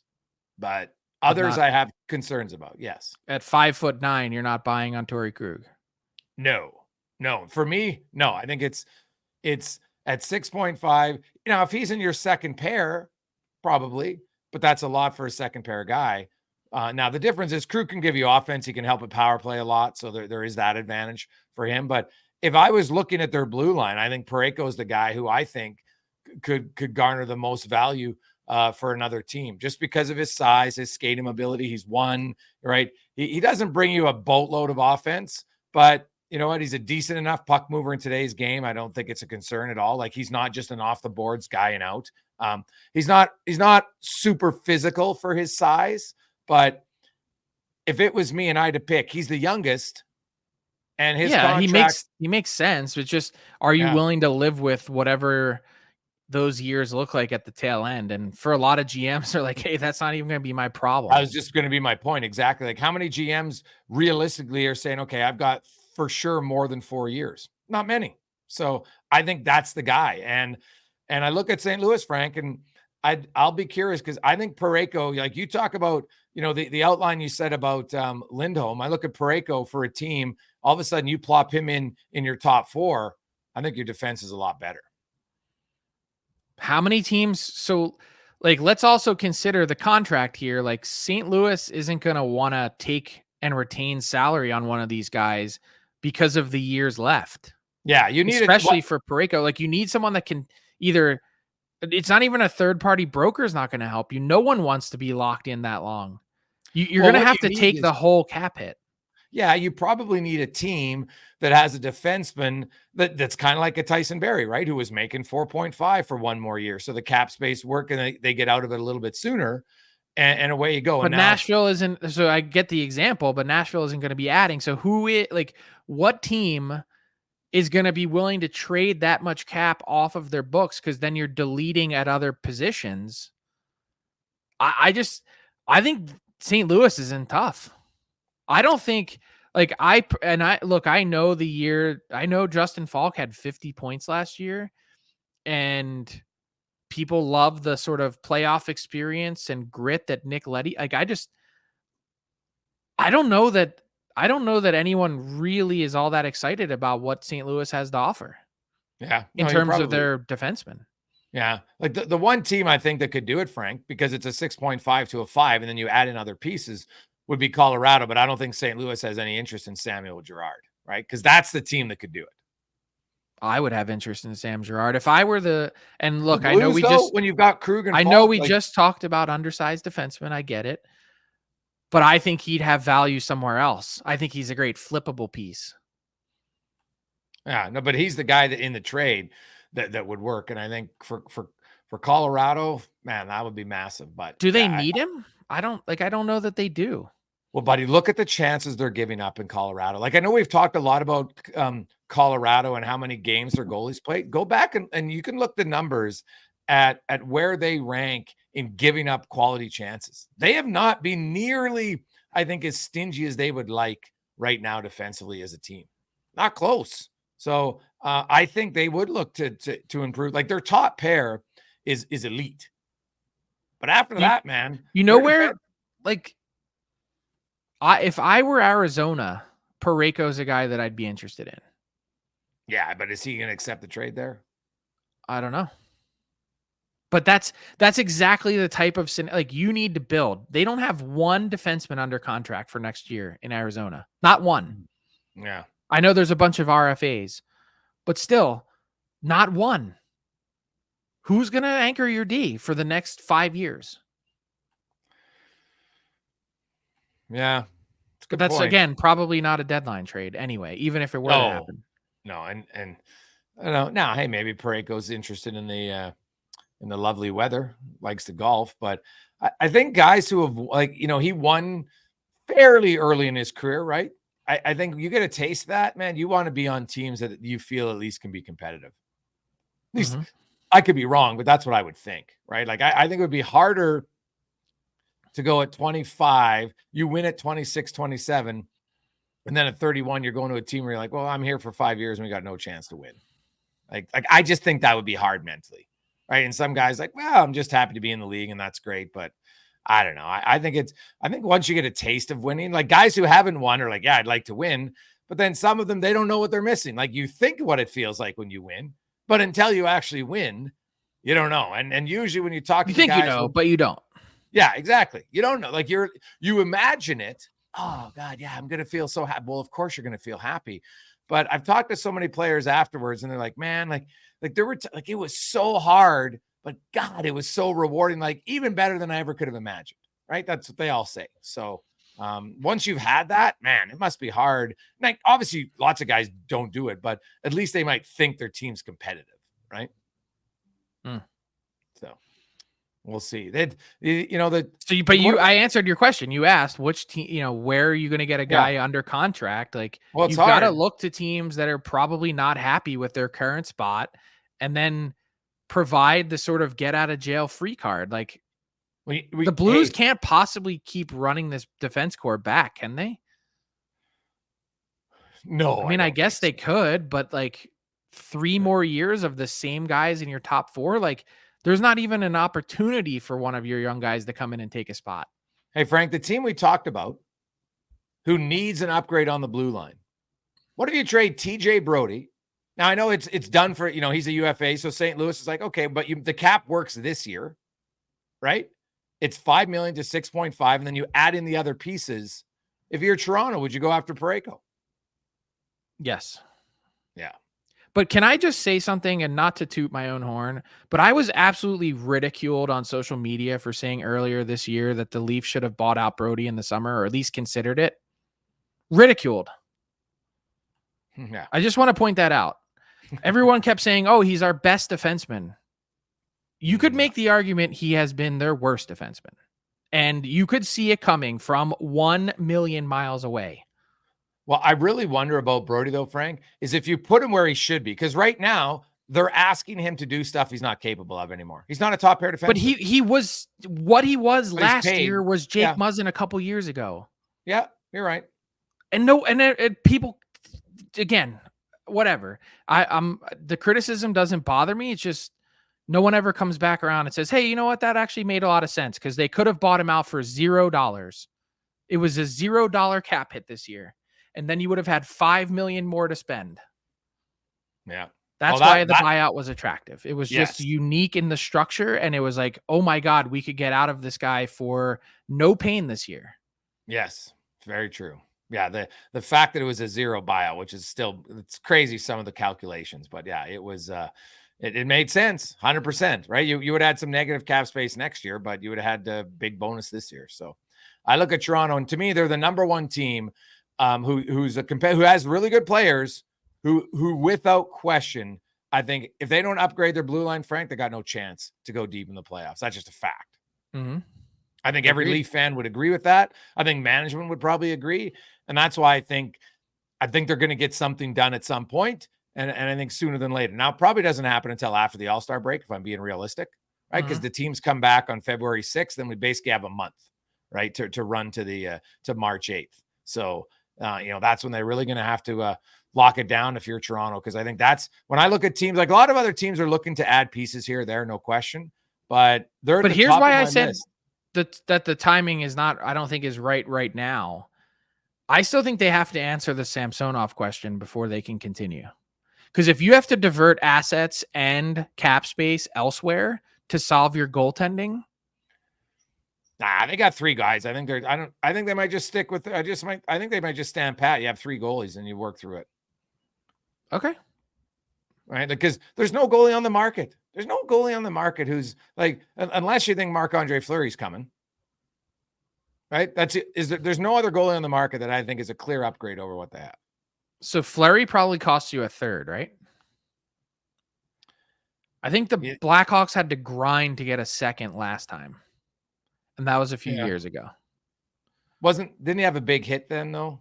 but others I have concerns about. Yes. At 5'9", you're not buying on Torrey Krug. No. For me, no. I think it's at 6.5. If he's in your second pair, probably, but that's a lot for a second pair guy. Now the difference is Krug can give you offense. He can help at power play a lot. So there is that advantage for him. But if I was looking at their blue line, I think Parayko is the guy who I think could garner the most value for another team, just because of his size, his skating ability. He's one, right? He doesn't bring you a boatload of offense, but you know what? He's a decent enough puck mover in today's game. I don't think it's a concern at all. Like, he's not just an off the boards guy and out. He's not super physical for his size, but if it was me and I had to pick, he's the youngest, and his contract, he makes sense. It's just, are you willing to live with whatever those years look like at the tail end? And for a lot of GMs, are like, hey, that's not even going to be my problem. That was just going to be my point. Exactly. Like, how many GMs realistically are saying, okay, I've got for sure more than 4 years? Not many. So I think that's the guy. And I look at St. Louis, Frank, and I'll be curious, because I think Parayko, like you talk about, the outline you said about Lindholm. I look at Parayko for a team. All of a sudden, you plop him in your top 4. I think your defense is a lot better. How many teams? So, like, let's also consider the contract here. Like, St. Louis isn't going to want to take and retain salary on one of these guys because of the years left. Yeah, you need, especially for Parayko. Like, you need someone that can either. It's not even a third party broker is not going to help you. No one wants to be locked in that long. You're going to have to take the whole cap hit. Yeah, you probably need a team that has a defenseman that's kind of like a Tyson Barrie, right? Who was making 4.5 for one more year. So the cap space work, and they get out of it a little bit sooner, and away you go. But Nashville isn't. So I get the example, but Nashville isn't going to be adding. So what team is going to be willing to trade that much cap off of their books? Because then you're deleting at other positions. I think St. Louis is in tough. I don't think I know Justin Falk had 50 points last year, and people love the sort of playoff experience and grit that Nick Leddy. I don't know that anyone really is all that excited about what St. Louis has to offer. Yeah. In terms of their defensemen. Yeah. Like the one team I think that could do it, Frank, because it's a 6.5 to a 5, and then you add in other pieces, would be Colorado. But I don't think St. Louis has any interest in Samuel Girard, right? Because that's the team that could do it. I would have interest in Sam Girard if I were and look, Blues, I know when you've got Krug and I Falk, know we just talked about undersized defensemen. I get it. But I think he'd have value somewhere else. I think he's a great flippable piece. Yeah, no, but he's the guy that in the trade that would work. And I think for Colorado, man, that would be massive. But do they need him? I don't know that they do. Well, buddy, look at the chances they're giving up in Colorado. Like, I know we've talked a lot about Colorado and how many games their goalies played. Go back and you can look the numbers at where they rank in giving up quality chances. They have not been nearly, I think, as stingy as they would like right now defensively as a team. Not close. So I think they would look to improve. Like, their top pair is elite. But after that, man, where, like, if I were Arizona, Parayko's a guy that I'd be interested in. Yeah, but is he going to accept the trade there? I don't know. But that's exactly the type of you need to build. They don't have one defenseman under contract for next year in Arizona. Not one. Yeah. I know there's a bunch of RFAs, but still not one. Who's going to anchor your D for the next 5 years? Yeah. But that's, again, probably not a deadline trade anyway, even if it were to happen. No. And I don't know. Now, hey, maybe Parayko's interested in the lovely weather, likes to golf, but I think guys who have he won fairly early in his career, right? I think you get a taste of that, man. You want to be on teams that you feel at least can be competitive. At least I could be wrong, but that's what I would think, right? Like, I think it would be harder to go at 25, you win at 26, 27, and then at 31, you're going to a team where you're like, well, I'm here for 5 years and we got no chance to win. Like I just think that would be hard mentally, right? And some guys like, well, I'm just happy to be in the league and that's great, but I don't know. I think once you get a taste of winning, like guys who haven't won are like, yeah, I'd like to win. But then some of them, they don't know what they're missing. Like, you think what it feels like when you win, But until you actually win, you don't know. And usually when you talk to You think guys, you know, but you don't. Yeah, exactly. You don't know. Like you imagine it. Oh God, yeah, I'm gonna feel so happy. Well, of course you're gonna feel happy. But I've talked to so many players afterwards, and they're like, man, like there were like it was so hard, but God, it was so rewarding, like even better than I ever could have imagined. Right? That's what they all say. So once you've had that, man, it must be hard. Like obviously, lots of guys don't do it, but at least they might think their team's competitive, right? So we'll see. I answered your question. You asked which team, where are you going to get a guy under contract? Like, well, you've got to look to teams that are probably not happy with their current spot, and then provide the sort of get out of jail free card. Like, the Blues can't possibly keep running this defense core back, can they? No, I mean, I guess they could, but like 3 more years of the same guys in your top 4, like there's not even an opportunity for one of your young guys to come in and take a spot. Hey, Frank, the team we talked about who needs an upgrade on the blue line. What if you trade TJ Brodie? Now I know it's done for, he's a UFA. So St. Louis is like, okay, but the cap works this year, right? It's $5 million to 6.5. And then you add in the other pieces. If you're Toronto, would you go after Parayko? Yes. Yeah. But can I just say something, and not to toot my own horn, but I was absolutely ridiculed on social media for saying earlier this year that the Leafs should have bought out Brodie in the summer, or at least considered it. Ridiculed. Yeah. I just want to point that out. Everyone kept saying, oh, he's our best defenseman. You could make the argument he has been their worst defenseman. And you could see it coming from 1 million miles away. Well, I really wonder about Brodie, though, Frank, is if you put him where he should be. Because right now, they're asking him to do stuff he's not capable of anymore. He's not a top pair defenseman. But he was what he was last year was Jake Muzzin a couple years ago. Yeah, you're right. And people, again, whatever. The criticism doesn't bother me. It's just no one ever comes back around and says, hey, you know what? That actually made a lot of sense, because they could have bought him out for $0. It was a $0 cap hit this year. And then you would have had $5 million more to spend. Yeah. That's why the buyout was attractive. It was just unique in the structure. And it was like, oh my God, we could get out of this guy for no pain this year. Yes. Very true. Yeah. The fact that it was a $0 buyout, which is still, it's crazy, some of the calculations, but yeah, it was, it made sense 100%, right? You would add some negative cap space next year, but you would have had a big bonus this year. So I look at Toronto, and to me, they're the number one team who has really good players who without question, I think if they don't upgrade their blue line, Frank, they got no chance to go deep in the playoffs. That's just a fact. Mm-hmm. I think every Leaf fan would agree with that. I think management would probably agree. And that's why I think they're going to get something done at some point. And I think sooner than later. Now, it probably doesn't happen until after the All-Star break, if I'm being realistic, right? Because the teams come back on February 6th, then we basically have a month, right, to run to March 8th. So, that's when they're really going to have to lock it down if you're Toronto, because I think that's when I look at teams, like a lot of other teams are looking to add pieces here or there, no question. But here's why I said that the timing is not, I don't think is right now. I still think they have to answer the Samsonov question before they can continue. Because if you have to divert assets and cap space elsewhere to solve your goaltending, they got 3 guys. I think they might just stick with. I think they might just stand pat. You have 3 goalies and you work through it. Okay. Right, because there's no goalie on the market. There's no goalie on the market who's like, unless you think Marc-Andre Fleury's coming. Right, there's no other goalie on the market that I think is a clear upgrade over what they have. So Fleury probably costs you a third, right? I think the Blackhawks had to grind to get a second last time. And that was a few years ago. Didn't he have a big hit then, though?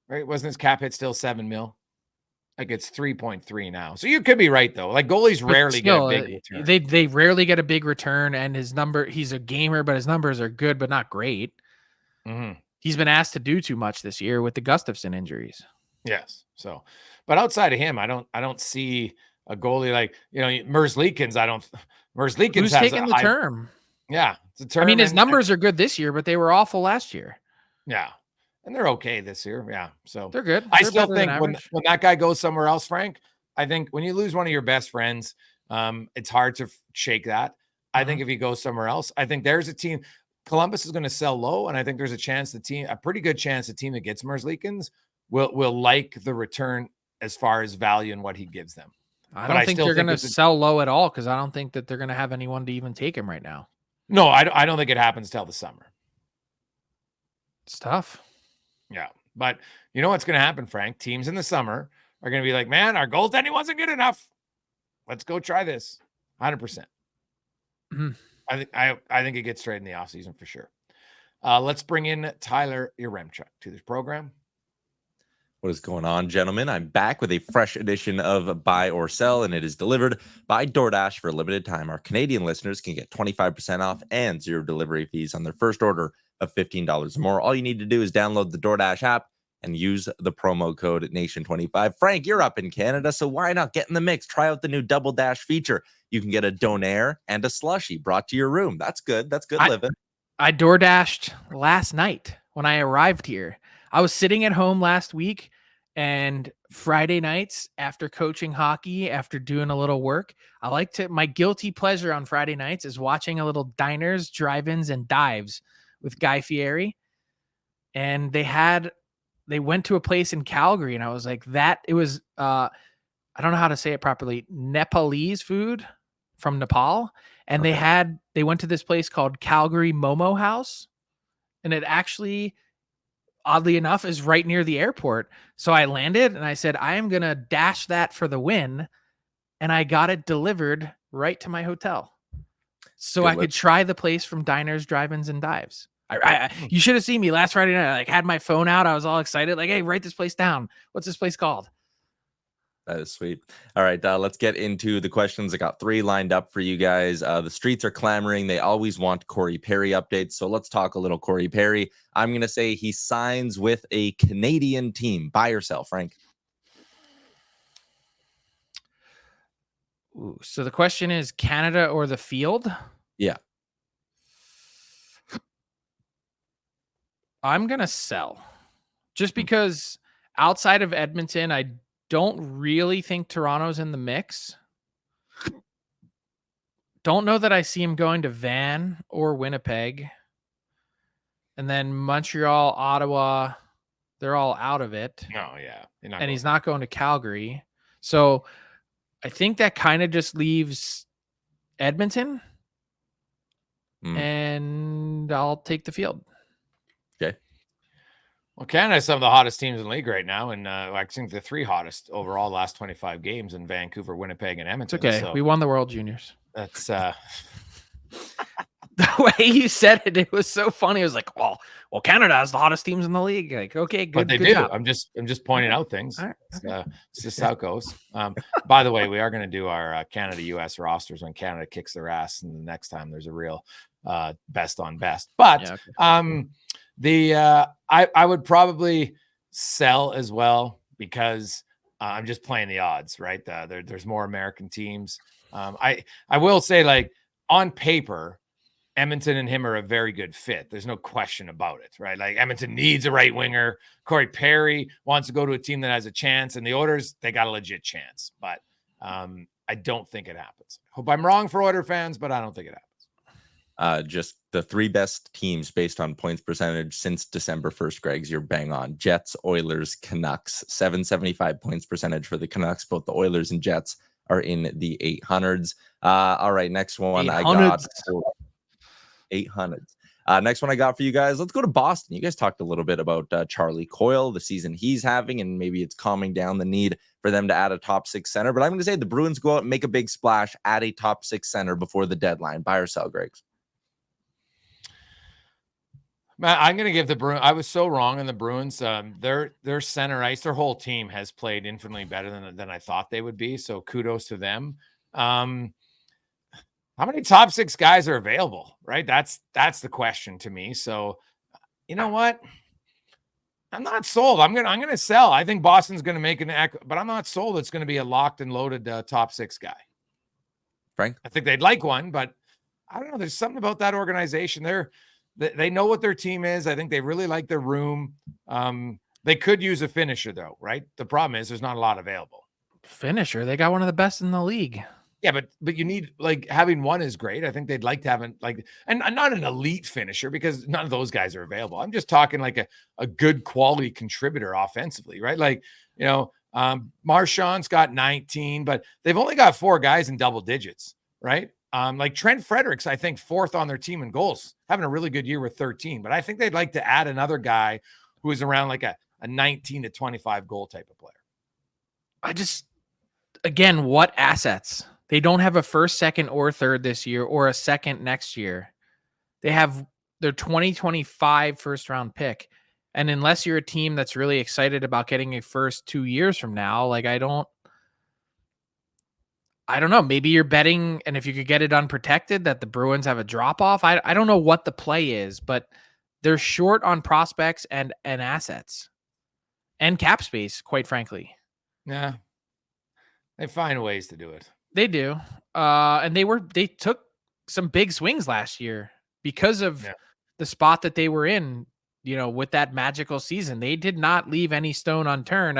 Right? Wasn't his cap hit still $7 million? Like it's 3.3 now. So you could be right, though. Like goalies rarely get a big return. They rarely get a big return, and he's a gamer, but his numbers are good, but not great. Mm-hmm. He's been asked to do too much this year with the Gustafsson injuries. Yes. So, but outside of him, I don't see a goalie like, Merzlikins. Merzlikins who's taking the term. Yeah. It's a term. I mean, his numbers are good this year, but they were awful last year. Yeah. And they're okay this year. Yeah. So they're good. I still think when that guy goes somewhere else, Frank, I think when you lose one of your best friends, it's hard to shake that. I think if he goes somewhere else, I think there's a team. Columbus is going to sell low, and I think there's a pretty good chance the team that gets Merzlikins will like the return as far as value and what he gives them. I don't think they're going to sell low at all, because I don't think that they're going to have anyone to even take him right now. No, I don't think it happens till the summer. It's tough. Yeah, but you know what's going to happen, Frank? Teams in the summer are going to be like, man, our goaltending wasn't good enough. Let's go try this. 100%. I think it gets straight in the offseason for sure. Let's bring in Tyler Yaremchuk to this program. What is going on, gentlemen? I'm back with a fresh edition of Buy or Sell, and it is delivered by DoorDash for a limited time. Our Canadian listeners can get 25% off and 0 delivery fees on their first order of $15 or more. All you need to do is download the DoorDash app and use the promo code Nation25. Frank, you're up in Canada, so why not get in the mix? Try out the new Double Dash feature. You can get a donaire and a slushie brought to your room. That's good. That's good living. I DoorDashed last night when I arrived here. I was sitting at home last week, and Friday nights after coaching hockey, after doing a little work, my guilty pleasure on Friday nights is watching a little diners, drive-ins, and dives with Guy Fieri. And they went to a place in Calgary, and I was like, it was, I don't know how to say it properly, Nepalese food from Nepal. And they went to this place called Calgary Momo House, and it actually, oddly enough, is right near the airport. So I landed and I said, I am going to dash that for the win. And I got it delivered right to my hotel. So I could try the place from diners, drive-ins, and dives. You should have seen me last Friday night. I had my phone out. I was all excited. Like, hey, write this place down. What's this place called? That is sweet. All right, let's get into the questions. I got 3 lined up for you guys. The streets are clamoring. They always want Corey Perry updates. So let's talk a little Corey Perry. I'm going to say he signs with a Canadian team. Buy or sell, Frank? Ooh, so the question is Canada or the field? Yeah. I'm going to sell. Just because outside of Edmonton, I don't really think Toronto's in the mix. Don't know that I see him going to Van or Winnipeg. And then Montreal, Ottawa, they're all out of it. No, yeah. And he's not going to Calgary. So I think that kind of just leaves Edmonton. And I'll take the field. Okay. Well, Canada is some of the hottest teams in the league right now, and I think the 3 hottest overall last 25 games in Vancouver, Winnipeg, and Edmonton. It's okay. So we won the World Juniors. That's the way you said it. It was so funny. It was like, well, Canada has the hottest teams in the league. Like, okay, good. But they good do. job. I'm just pointing out things. All right, okay. It's just how it goes. By the way, we are going to do our Canada-US rosters when Canada kicks their ass, and the next time there's a real best on best. But I would probably sell as well, because I'm just playing the odds, right? There's more American teams. I will say, like, on paper, Edmonton and him are a very good fit. There's no question about it, right? Like, Edmonton needs a right winger. Corey Perry wants to go to a team that has a chance, and the Oilers, they got a legit chance. But I don't think it happens. Hope I'm wrong for Oilers fans, but I don't think it happens. Just the 3 best teams based on points percentage since December 1st, Greg's. You're bang on. Jets, Oilers, Canucks. 775 points percentage for the Canucks. Both the Oilers and Jets are in the 800s. All right, next one 800s. I got 800s. Next one I got for you guys. Let's go to Boston. You guys talked a little bit about Charlie Coyle, the season he's having, and maybe it's calming down the need for them to add a top 6 center. But I'm going to say the Bruins go out and make a big splash, add a top 6 center before the deadline. Buy or sell, Greg's? Man, I'm going to give the Bruins. I was so wrong on the Bruins. Their center ice, their whole team has played infinitely better than I thought they would be. So kudos to them. How many top 6 guys are available? Right, that's the question to me. So, you know what? I'm not sold. I'm gonna sell. I think Boston's going to make but I'm not sold. It's going to be a locked and loaded top 6 guy. Frank, I think they'd like one, but I don't know. There's something about that organization. They know what their team is. I think they really like their room. They could use a finisher, though, right? The problem is there's not a lot available. Finisher. They got one of the best in the league. Yeah, but you need, like, having one is great. I think they'd like to have and not an elite finisher, because none of those guys are available. I'm just talking like a good quality contributor offensively, right? Like, Marchand's got 19, but they've only got 4 guys in double digits, right? Like Trent Fredericks, I think 4th on their team in goals, having a really good year with 13. But I think they'd like to add another guy who is around like a 19 to 25 goal type of player. Again, what assets? They don't have a first, second, or third this year, or a second next year. They have their 2025 first round pick. And unless you're a team that's really excited about getting a first 2 years from now, like I don't know. Maybe you're betting, and if you could get it unprotected, that the Bruins have a drop off. I don't know what the play is, but they're short on prospects and assets and cap space, quite frankly. Yeah. They find ways to do it. They do. And they took some big swings last year because of the spot that they were in, with that magical season. They did not leave any stone unturned.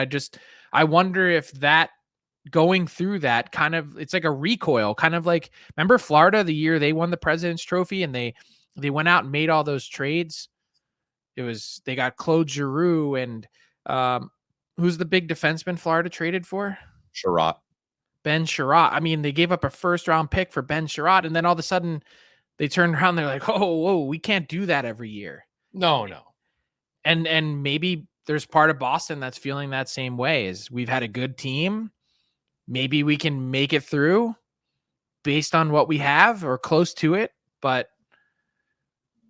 I wonder if that going through that it's like a recoil, kind of like, remember Florida, the year they won the President's Trophy and they went out and made all those trades. They got Claude Giroux and who's the big defenseman Florida traded for? Sherratt. Ben Sherratt. I mean, they gave up a first round pick for Ben Sherratt, and then all of a sudden they turned around. They're like, "Oh, whoa, we can't do that every year." No. And maybe there's part of Boston that's feeling that same way. Is we've had a good team, maybe we can make it through based on what we have or close to it. But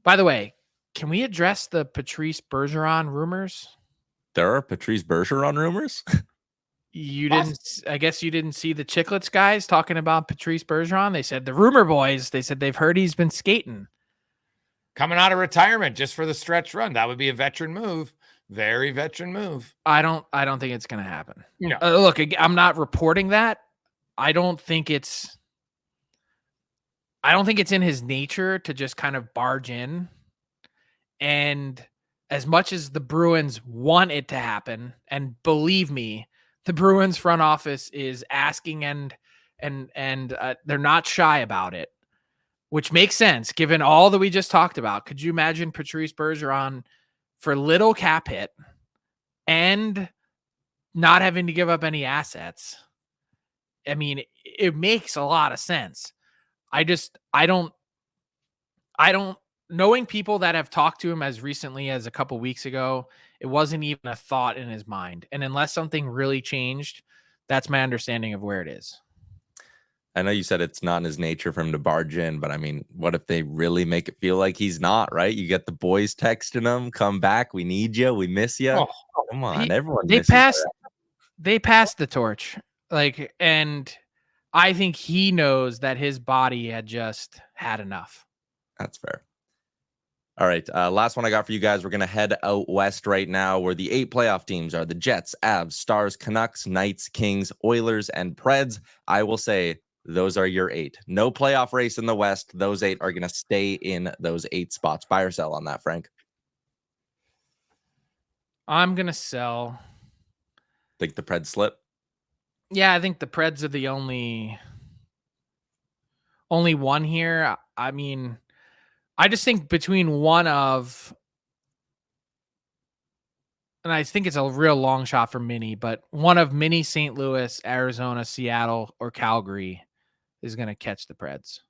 by the way, can we address the Patrice Bergeron rumors? There are Patrice Bergeron rumors. I guess you didn't see the Chicklets guys talking about Patrice Bergeron. They said the rumor boys, they said they've heard he's been skating. Coming out of retirement just for the stretch run. That would be a veteran move. Very veteran move. I don't think it's going to happen. No. Look, I'm not reporting that. I don't think it's in his nature to just kind of barge in. And as much as the Bruins want it to happen, and believe me, the Bruins front office is asking and they're not shy about it, which makes sense given all that we just talked about. Could you imagine Patrice Bergeron for little cap hit and not having to give up any assets? I mean, it makes a lot of sense. I don't, knowing people that have talked to him as recently as a couple weeks ago, it wasn't even a thought in his mind. And unless something really changed, that's my understanding of where it is. I know you said it's not in his nature for him to barge in, but I mean, what if they really make it feel like he's not, right? You get the boys texting him, come back, we need you, we miss you. Oh, come on, everyone. They passed the torch. And I think he knows that his body had just had enough. That's fair. All right. Last one I got for you guys. We're going to head out west right now, where the 8 playoff teams are the Jets, Avs, Stars, Canucks, Knights, Kings, Oilers, and Preds. I will say those are your 8. No playoff race in the West. Those 8 are going to stay in those 8 spots. Buy or sell on that, Frank? I'm going to sell. Think the Preds slip? Yeah, I think the Preds are the only one here. I mean, I just think between one of, and I think it's a real long shot for Minnie, but one of Minnie, St. Louis, Arizona, Seattle, or Calgary is going to catch the Preds.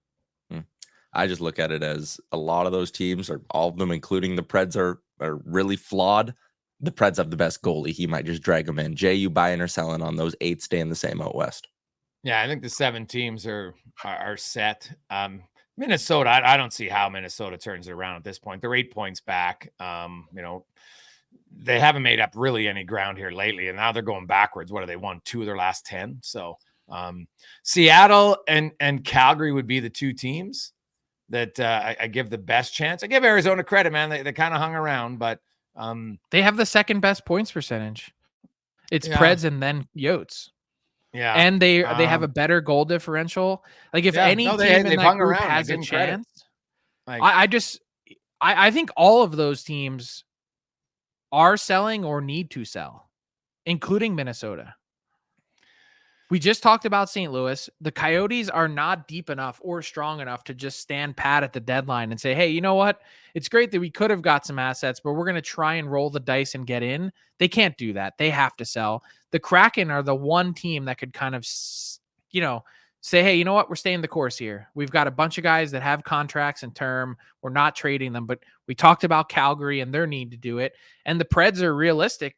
I just look at it as a lot of those teams, or all of them, including the Preds, are really flawed. The Preds have the best goalie. He might just drag them in. Jay, you buying or selling on those 8 staying the same out west? Yeah, I think the 7 teams are set. Minnesota, I don't see how Minnesota turns it around at this point. They're 8 points back. They haven't made up really any ground here lately, and now they're going backwards. What have they won? 2 of their last 10. So Seattle and Calgary would be the 2 teams that I give the best chance. I give Arizona credit, man. They kind of hung around, but they have the second best points percentage. It's Preds and then Yotes. Yeah, and they have a better goal differential. Like if any team in that group has a chance, I think all of those teams are selling or need to sell, including Minnesota. We just talked about St. Louis. The Coyotes are not deep enough or strong enough to just stand pat at the deadline and say, hey, you know what? It's great that we could have got some assets, but we're going to try and roll the dice and get in. They can't do that. They have to sell. The Kraken are the one team that could kind of, say, hey, you know what? We're staying the course here. We've got a bunch of guys that have contracts and term. We're not trading them, but we talked about Calgary and their need to do it. And the Preds are realistic.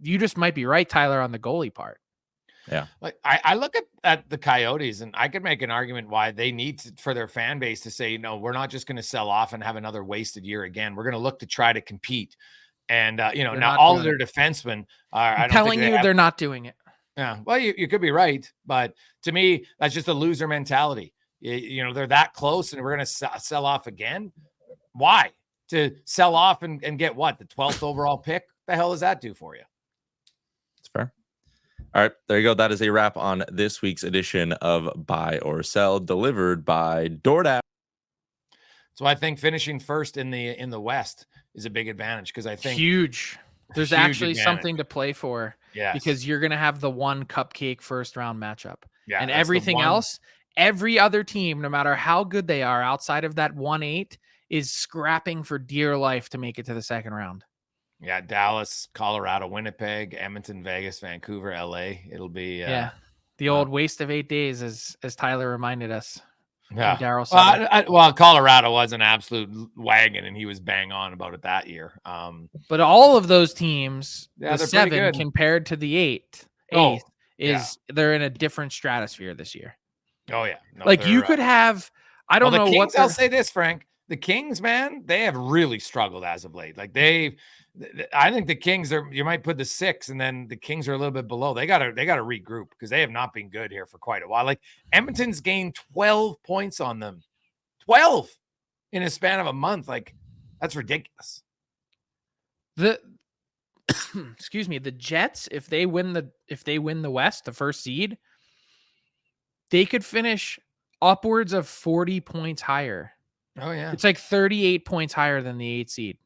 You just might be right, Tyler, on the goalie part. Yeah. Like I look at the Coyotes, and I could make an argument why they need to, for their fan base to say, we're not just going to sell off and have another wasted year again. We're going to look to try to compete. And, now all of their defensemen are, I'm telling you, they're not doing it. Yeah. Well, you could be right. But to me, that's just a loser mentality. They're that close and we're going to sell off again. Why? To sell off and get what? The 12th overall pick? The hell does that do for you? It's fair. All right, there you go. That is a wrap on this week's edition of Buy or Sell, delivered by DoorDash. So I think finishing first in the West is a big advantage, because I think huge. There's huge actually advantage. Something to play for. Yes. Because you're going to have the one cupcake first round matchup. Yeah, and everything else, every other team, no matter how good they are outside of that 1-8, is scrapping for dear life to make it to the second round. Yeah, Dallas, Colorado, Winnipeg, Edmonton, Vegas, Vancouver, LA. It'll be the old waste of 8 days, as Tyler reminded us. Yeah. Daryl well, Colorado was an absolute wagon, and he was bang on about it that year. But all of those teams, the 7 compared to the 8, they're in a different stratosphere this year. Oh yeah, you could have. I don't know Kings, I'll say this, Frank. The Kings, man, they have really struggled as of late. I think the Kings you might put the 6, and then the Kings are a little bit below. They gotta regroup, because they have not been good here for quite a while. Edmonton's gained 12 points on them, 12 in a span of a month. That's ridiculous. Excuse me, the Jets, if they win the West, the first seed, they could finish upwards of 40 points higher. Oh yeah, it's 38 points higher than the 8 seed.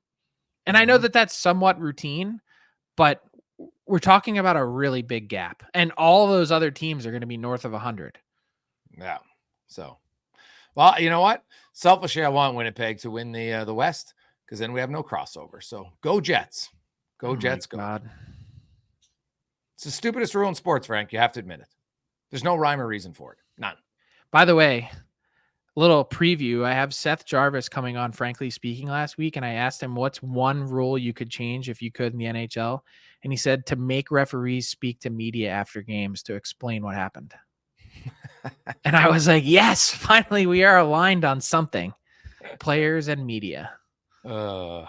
And I know that that's somewhat routine, but we're talking about a really big gap. And all those other teams are going to be north of 100. Yeah. So, well, you know what? Selfishly, I want Winnipeg to win the West, because then we have no crossover. So go Jets. Go Jets. Go. God. It's the stupidest rule in sports, Frank. You have to admit it. There's no rhyme or reason for it. None. By the way, little preview. I have Seth Jarvis coming on Frankly Speaking last week, and I asked him what's one rule you could change if you could in the NHL, and he said to make referees speak to media after games to explain what happened. And I was like, yes, finally we are aligned on something. Players and media. The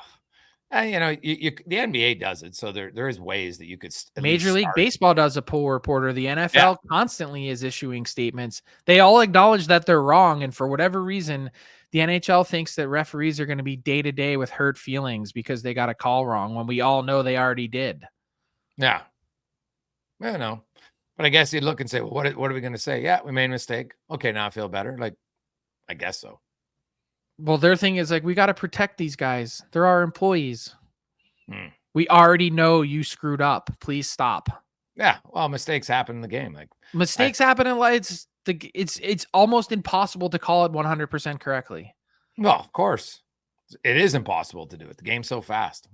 NBA does it, so there is ways that you could. Major League Baseball does a poll reporter. The NFL constantly is issuing statements. They all acknowledge that they're wrong, and for whatever reason, the NHL thinks that referees are going to be day to day with hurt feelings because they got a call wrong, when we all know they already did. Yeah, I know, but I guess you'd look and say, well, what are we going to say? Yeah, we made a mistake. Okay, now I feel better. I guess so. Well, their thing is we got to protect these guys. They're our employees. We already know you screwed up. Please stop. Yeah. Well, mistakes happen in the game. Mistakes happen in life. It's almost impossible to call it 100% correctly. Well, of course, it is impossible to do it. The game's so fast.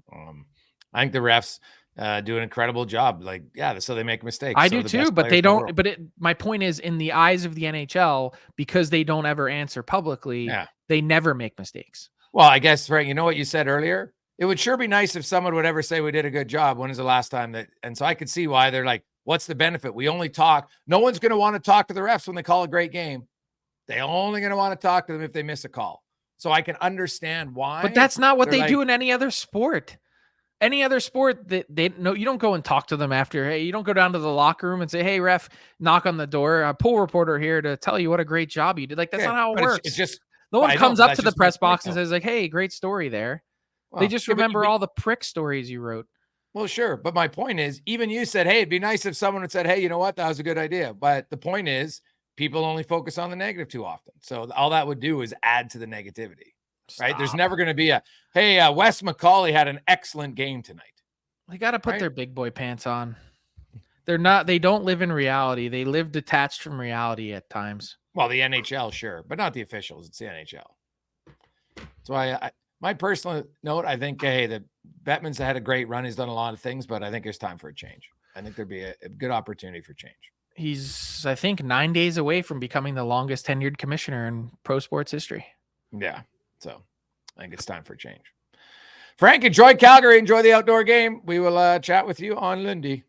I think the refs do an incredible job. So they make mistakes. I do too, but they don't. But my point is, in the eyes of the NHL, because they don't ever answer publicly, they never make mistakes. Well, I guess, Frank, you know what you said earlier? It would sure be nice if someone would ever say we did a good job. When is the last time that? And so I could see why they're like, what's the benefit? We only talk. No one's going to want to talk to the refs when they call a great game. They're only going to want to talk to them if they miss a call. So I can understand why. But that's not what they do in any other sport. Any other sport that you don't go and talk to them after. Hey, you don't go down to the locker room and say, hey, ref, knock on the door. A pool reporter here to tell you what a great job you did. That's not how it works. It's just no one comes up to the press box and says hey, great story there. Well, they just remember all the prick stories you wrote. Well, sure. But my point is, even you said, hey, it'd be nice if someone had said, hey, you know what? That was a good idea. But the point is, people only focus on the negative too often. So all that would do is add to the negativity. Stop. Right? There's never going to be Wes McCauley had an excellent game tonight. They got to put their big boy pants on. They don't live in reality. They live detached from reality at times. Well, the NHL, sure, but not the officials. It's the NHL. That's why my personal note, I think, hey, the Bettman's had a great run. He's done a lot of things, but I think there's time for a change. I think there'd be a good opportunity for change. He's, I think, 9 days away from becoming the longest tenured commissioner in pro sports history. Yeah. So I think it's time for a change. Frank, enjoy Calgary. Enjoy the outdoor game. We will chat with you on Lundy.